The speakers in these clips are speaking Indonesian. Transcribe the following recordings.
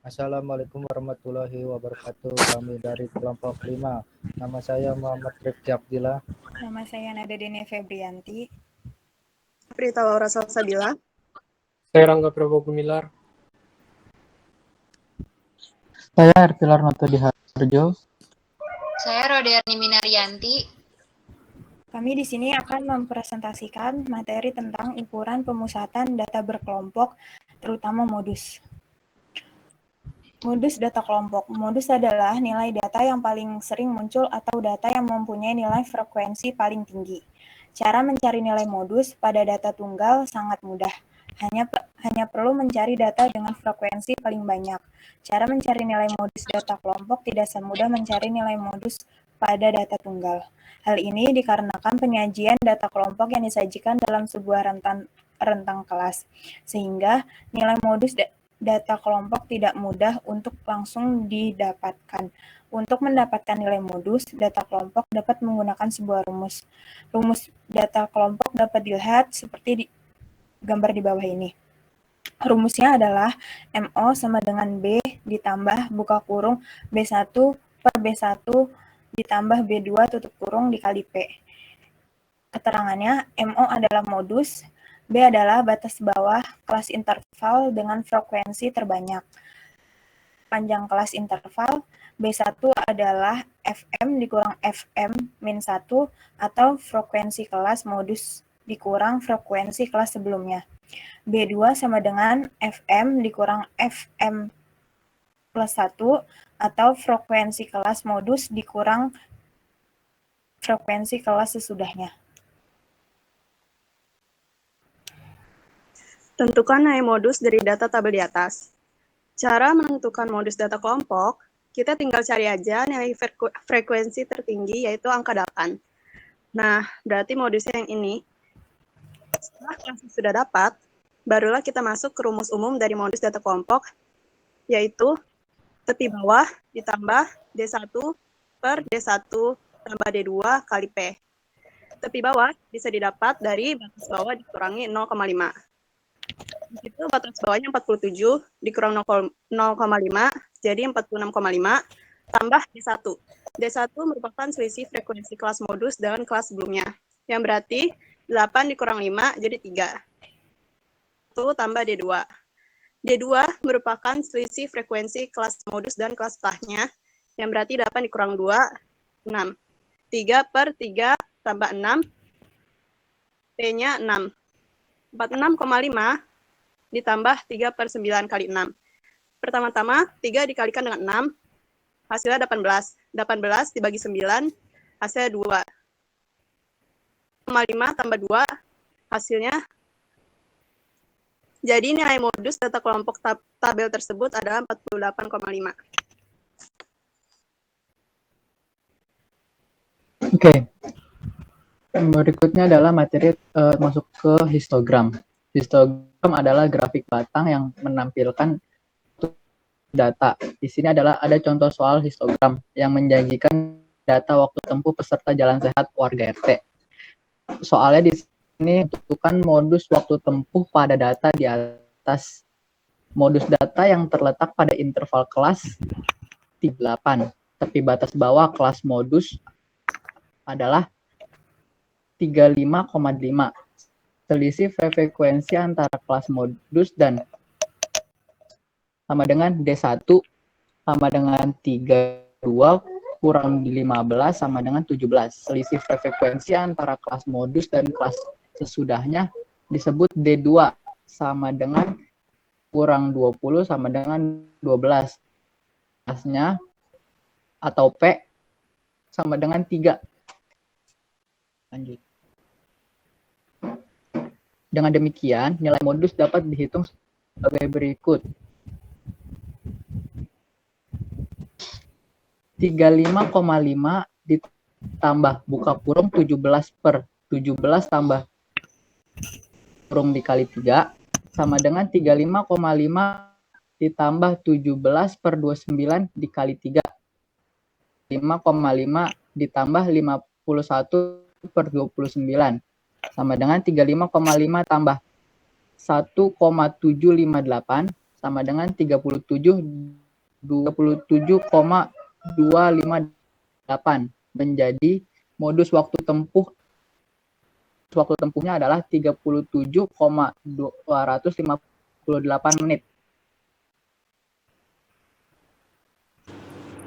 Assalamualaikum warahmatullahi wabarakatuh. Kami dari kelompok 5. Nama saya Muhammad Rifki Abdillah. Nama saya Nada Dene Febrianti. Prita Laura Salsabila. Saya Rangga Prabowo Gumilar. Saya Artilar Noto Diharjo. Saya Roderni Minaryanti. Kami di sini akan mempresentasikan materi tentang ukuran pemusatan data berkelompok, terutama modus. Modus data kelompok. Modus adalah nilai data yang paling sering muncul atau data yang mempunyai nilai frekuensi paling tinggi. Cara mencari nilai modus pada data tunggal sangat mudah. Hanya perlu mencari data dengan frekuensi paling banyak. Cara mencari nilai modus data kelompok tidak semudah mencari nilai modus pada data tunggal. Hal ini dikarenakan penyajian data kelompok yang disajikan dalam sebuah rentang kelas, sehingga nilai modus data kelompok tidak mudah untuk langsung didapatkan. Untuk mendapatkan nilai modus data kelompok dapat menggunakan sebuah rumus. Rumus data kelompok dapat dilihat seperti gambar di bawah ini. Rumusnya adalah MO sama dengan B ditambah buka kurung B1 per B1 ditambah B2 tutup kurung dikali P. Keterangannya, MO adalah modus, B adalah batas bawah kelas interval dengan frekuensi terbanyak. Panjang kelas interval, B1 adalah FM dikurang FM min 1 atau frekuensi kelas modus dikurang frekuensi kelas sebelumnya. B2 sama dengan FM dikurang FM plus 1 atau frekuensi kelas modus dikurang frekuensi kelas sesudahnya. Tentukan nilai modus dari data tabel di atas. Cara menentukan modus data kelompok, kita tinggal cari aja nilai frekuensi tertinggi, yaitu angka 8. Nah, berarti modusnya yang ini. Setelah yang sudah dapat, barulah kita masuk ke rumus umum dari modus data kelompok, yaitu tepi bawah ditambah D1 per D1 tambah D2 kali P. Tepi bawah bisa didapat dari batas bawah dikurangi 0,5. Itu batas bawahnya 47 dikurang 0,5 jadi 46,5 tambah D1. D1 merupakan selisih frekuensi kelas modus dengan kelas sebelumnya, yang berarti 8 dikurang 5 jadi 3. 1 tambah D2. D2 merupakan selisih frekuensi kelas modus dan kelas setelahnya, yang berarti 8 dikurang 2, 6. 3 per 3 tambah 6, P-nya 6. 46,5 ditambah 3 per 9 kali 6. Pertama-tama, 3 dikalikan dengan 6, hasilnya 18. 18 dibagi 9, hasilnya 2. 5 tambah 2, hasilnya. Jadi nilai modus data kelompok tabel tersebut adalah 48,5. Oke. Berikutnya adalah materi masuk ke histogram. Histogram adalah grafik batang yang menampilkan data. Di sini adalah ada contoh soal histogram yang menjanjikan data waktu tempuh peserta jalan sehat warga RT. Soalnya di sini tentukan modus waktu tempuh pada data di atas. Modus data yang terletak pada interval kelas 8. Tepi batas bawah kelas modus adalah 35,5. Selisih frekuensi antara kelas modus dan sama dengan D1 sama dengan 32 kurang 15 sama dengan 17. Selisih frekuensi antara kelas modus dan kelas sesudahnya disebut D2 sama dengan kurang 20 sama dengan 12. Kelasnya atau P sama dengan 3. Lanjut. Dengan demikian, nilai modus dapat dihitung sebagai berikut. 35,5 ditambah buka kurung 17 per 17 tambah kurung dikali 3 sama dengan 35,5 ditambah 17 per 29 dikali 3. 5,5 ditambah 51 per 29 sama dengan 35,5 tambah 1,758 sama dengan 27,258 menjadi modus waktu tempuhnya adalah 37,258 menit.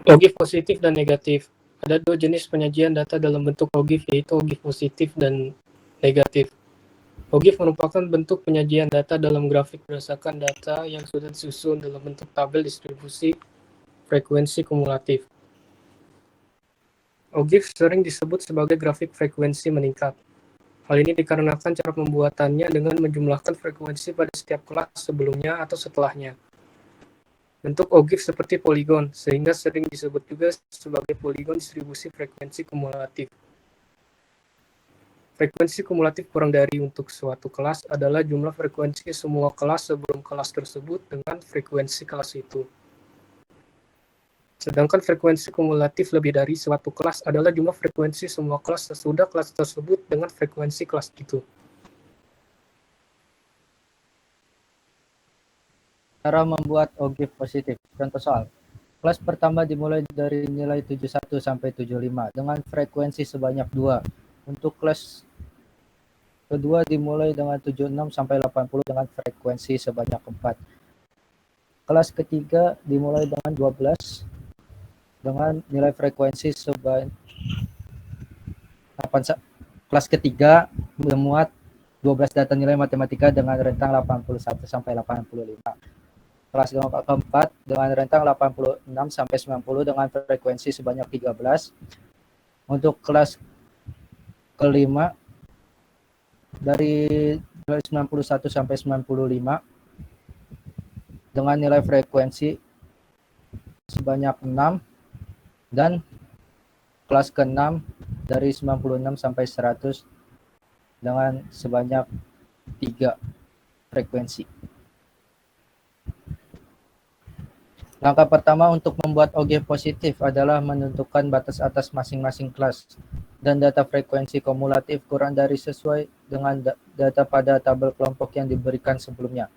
OGIF positif dan negatif. Ada dua jenis penyajian data dalam bentuk OGIF, yaitu OGIF positif dan negatif. OGIF merupakan bentuk penyajian data dalam grafik berdasarkan data yang sudah disusun dalam bentuk tabel distribusi frekuensi kumulatif. OGIF sering disebut sebagai grafik frekuensi meningkat. Hal ini dikarenakan cara pembuatannya dengan menjumlahkan frekuensi pada setiap kelas sebelumnya atau setelahnya. Bentuk OGIF seperti poligon, sehingga sering disebut juga sebagai poligon distribusi frekuensi kumulatif. Frekuensi kumulatif kurang dari untuk suatu kelas adalah jumlah frekuensi semua kelas sebelum kelas tersebut dengan frekuensi kelas itu. Sedangkan frekuensi kumulatif lebih dari suatu kelas adalah jumlah frekuensi semua kelas sesudah kelas tersebut dengan frekuensi kelas itu. Cara membuat OGIF positif. Contoh soal. Kelas pertama dimulai dari nilai 71 sampai 75 dengan frekuensi sebanyak 2. Untuk kelas kedua dimulai dengan 76 sampai 80 dengan frekuensi sebanyak 4. Kelas ketiga dimulai dengan 12 dengan nilai frekuensi sebanyak 8. Kelas ketiga memuat 12 data nilai matematika dengan rentang 81 sampai 85. Kelas keempat dengan rentang 86 sampai 90 dengan frekuensi sebanyak 13. Untuk kelas kelima dari 91 sampai 95 dengan nilai frekuensi sebanyak 6, dan kelas ke-6 dari 96 sampai 100 dengan sebanyak 3 frekuensi. Langkah pertama untuk membuat OGIF positif adalah menentukan batas atas masing-masing kelas dan data frekuensi kumulatif kurang dari sesuai dengan data pada tabel kelompok yang diberikan sebelumnya.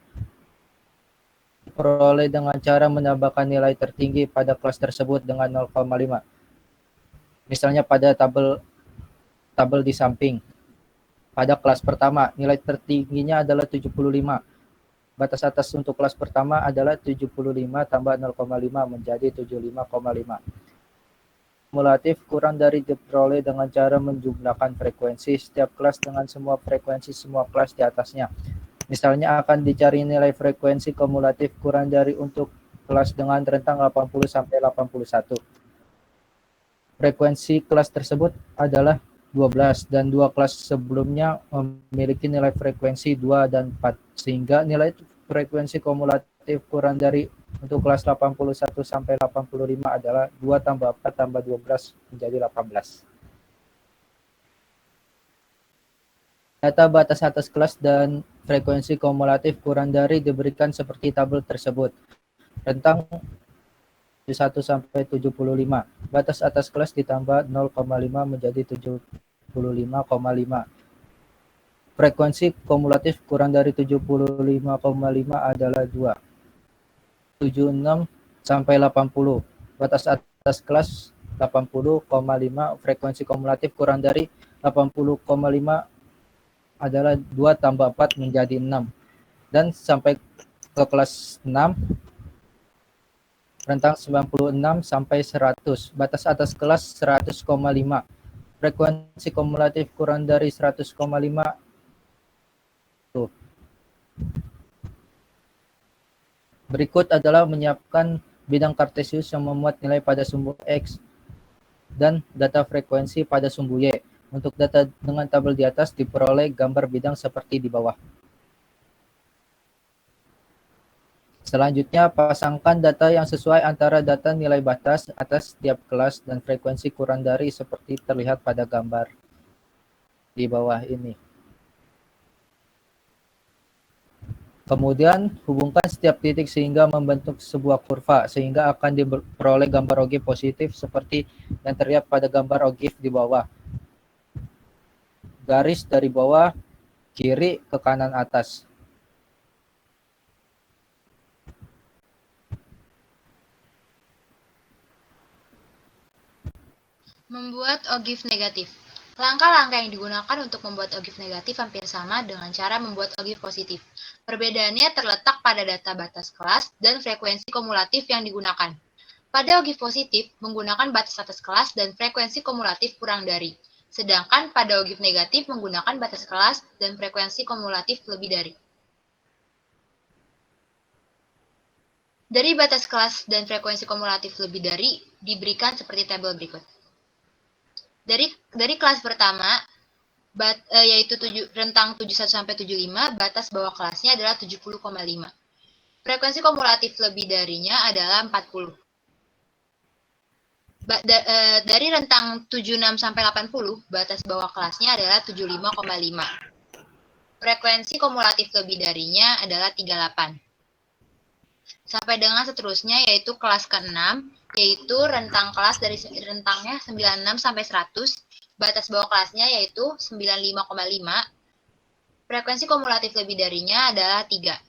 Peroleh dengan cara menambahkan nilai tertinggi pada kelas tersebut dengan 0,5. Misalnya pada tabel di samping. Pada kelas pertama, nilai tertingginya adalah 75. Batas atas untuk kelas pertama adalah 75 tambah 0,5 menjadi 75,5. Kumulatif kurang dari diperoleh dengan cara menjumlahkan frekuensi setiap kelas dengan semua frekuensi semua kelas di atasnya. Misalnya akan dicari nilai frekuensi kumulatif kurang dari untuk kelas dengan rentang 80 sampai 81. Frekuensi kelas tersebut adalah 12 dan dua kelas sebelumnya memiliki nilai frekuensi 2 dan 4 sehingga nilai frekuensi kumulatif kurang dari untuk kelas 81 sampai 85 adalah 2 tambah 4 tambah 12 menjadi 18. Data batas atas kelas dan frekuensi kumulatif kurang dari diberikan seperti tabel tersebut. Rentang 71 sampai 75. Batas atas kelas ditambah 0,5 menjadi 75,5. Frekuensi kumulatif kurang dari 75,5 adalah 2. 76 sampai 80. Batas atas kelas 80,5. Frekuensi kumulatif kurang dari 80,5 adalah 2 tambah 4 menjadi 6. Dan sampai ke kelas 6 rentang 96 sampai 100. Batas atas kelas 100,5. Frekuensi kumulatif kurang dari 100,5. Berikut adalah menyiapkan bidang kartesius yang memuat nilai pada sumbu X dan data frekuensi pada sumbu Y. Untuk data dengan tabel di atas diperoleh gambar bidang seperti di bawah. Selanjutnya, pasangkan data yang sesuai antara data nilai batas atas setiap kelas dan frekuensi kurang dari seperti terlihat pada gambar di bawah ini. Kemudian, hubungkan setiap titik sehingga membentuk sebuah kurva, sehingga akan diperoleh gambar OGIF positif seperti yang terlihat pada gambar OGIF di bawah. Garis dari bawah kiri ke kanan atas. Membuat OGIF negatif. Langkah-langkah yang digunakan untuk membuat OGIF negatif hampir sama dengan cara membuat OGIF positif. Perbedaannya terletak pada data batas kelas dan frekuensi kumulatif yang digunakan. Pada OGIF positif, menggunakan batas atas kelas dan frekuensi kumulatif kurang dari. Sedangkan pada OGIF negatif menggunakan batas kelas dan frekuensi kumulatif lebih dari. Dari batas kelas dan frekuensi kumulatif lebih dari diberikan seperti tabel berikut. Dari kelas pertama, yaitu rentang 71 sampai 75, batas bawah kelasnya adalah 70,5. Frekuensi kumulatif lebih darinya adalah 40. Dari rentang 76 sampai 80, batas bawah kelasnya adalah 75,5. Frekuensi kumulatif lebih darinya adalah 38. Sampai dengan seterusnya yaitu kelas ke-6, yaitu rentang kelas dari rentangnya 96 sampai 100, batas bawah kelasnya yaitu 95,5. Frekuensi kumulatif lebih darinya adalah 3.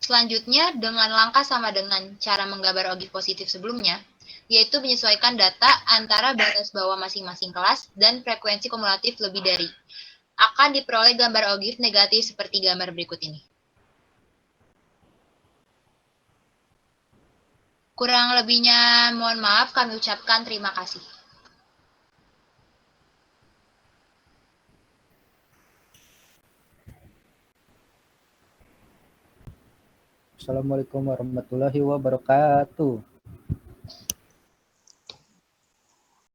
Selanjutnya, dengan langkah sama dengan cara menggambar OGIF positif sebelumnya, yaitu menyesuaikan data antara batas bawah masing-masing kelas dan frekuensi kumulatif lebih dari. Akan diperoleh gambar OGIF negatif seperti gambar berikut ini. Kurang lebihnya mohon maaf, kami ucapkan terima kasih. Assalamualaikum warahmatullahi wabarakatuh.